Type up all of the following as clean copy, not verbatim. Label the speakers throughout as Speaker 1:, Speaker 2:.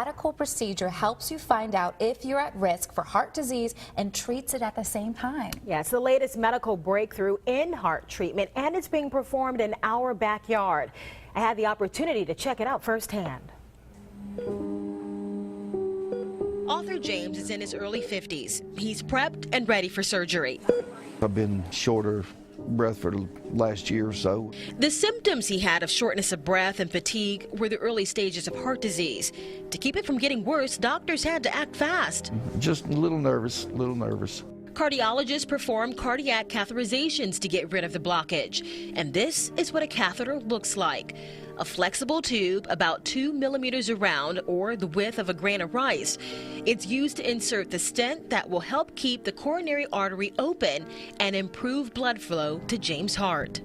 Speaker 1: radical procedure helps you find out if you're at risk for heart disease and treats it at the same time.
Speaker 2: Yeah, it's the latest medical breakthrough in heart treatment, and it's being performed in our backyard. I had the opportunity to check it out firsthand.
Speaker 3: Author James is in his early 50s. He's prepped and ready for surgery.
Speaker 4: I've been shorter breath for the last year or so.
Speaker 3: The symptoms he had of shortness of breath and fatigue were the early stages of heart disease. To keep it from getting worse, doctors had to act fast.
Speaker 4: Just a little nervous,
Speaker 3: Cardiologists perform cardiac catheterizations to get rid of the blockage. And this is what a catheter looks like. A flexible tube about 2 millimeters around, or the width of a grain of rice. It's used to insert the stent that will help keep the coronary artery open and improve blood flow to James' heart.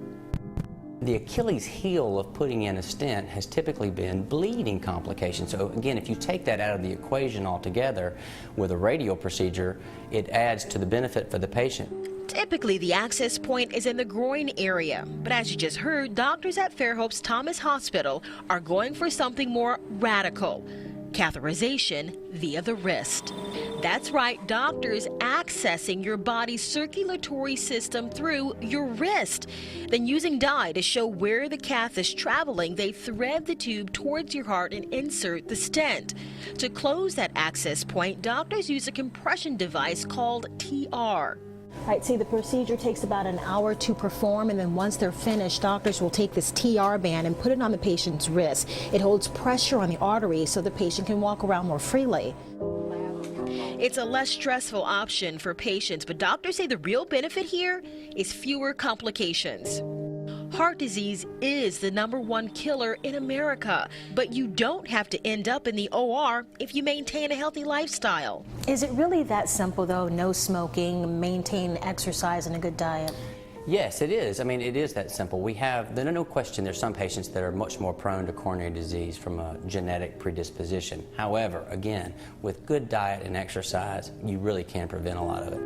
Speaker 5: The Achilles heel of putting in a stent has typically been bleeding complications. So again, if you take that out of the equation altogether with a radial procedure, it adds to the benefit for the patient.
Speaker 3: Typically, the access point is in the groin area, but as you just heard, doctors at Fairhope's Thomas Hospital are going for something more radical: catheterization via the wrist. That's right, doctors accessing your body's circulatory system through your wrist. Then using dye to show where the cath is traveling, they thread the tube towards your heart and insert the stent. To close that access point, doctors use a compression device called TR.
Speaker 2: Right, see, the procedure takes about an hour to perform, and then once they're finished, doctors will take this TR band and put it on the patient's wrist. It holds pressure on the artery so the patient can walk around more freely.
Speaker 3: It's a less stressful option for patients, but doctors say the real benefit here is fewer complications. Heart disease is the #1 killer in America, but you don't have to end up in the OR if you maintain a healthy lifestyle.
Speaker 2: Is it really that simple, though? No smoking, maintain exercise, and a good diet?
Speaker 5: Yes, it is. I mean, it is that simple. We have, no question, there's some patients that are much more prone to coronary disease from a genetic predisposition. However, again, with good diet and exercise, you really can prevent a lot of it.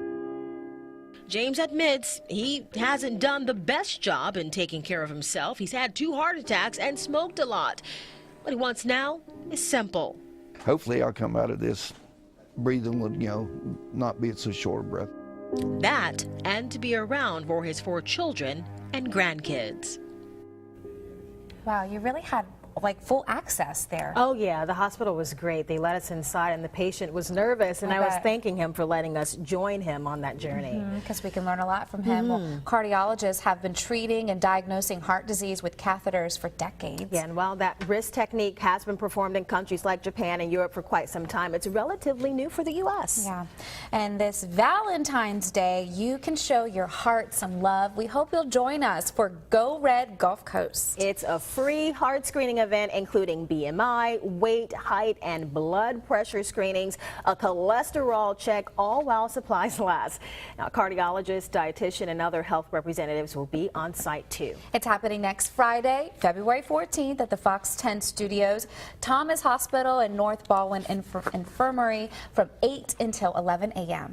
Speaker 3: James admits he hasn't done the best job in taking care of himself. He's had 2 heart attacks and smoked a lot. What he wants now is simple.
Speaker 4: Hopefully I'll come out of this breathing with, not being so short of breath.
Speaker 3: That, and to be around for his 4 children and grandkids.
Speaker 1: Wow, you really had full access there.
Speaker 2: Oh yeah, the hospital was great. They let us inside and the patient was nervous, and I was thanking him for letting us join him on that journey.
Speaker 1: Because we can learn a lot from him. Well, cardiologists have been treating and diagnosing heart disease with catheters for decades.
Speaker 2: Yeah, and while that wrist technique has been performed in countries like Japan and Europe for quite some time, it's relatively new for the U.S.
Speaker 1: Yeah, and this Valentine's Day, you can show your heart some love. We hope you'll join us for Go Red Gulf Coast.
Speaker 2: It's a free heart screening event including BMI, weight, height, and blood pressure screenings, a cholesterol check, all while supplies last. Now, cardiologists, dietitian, and other health representatives will be on site too.
Speaker 1: It's happening next Friday, February 14th at the Fox 10 Studios, Thomas Hospital and North Baldwin Infirmary from 8 until 11 a.m.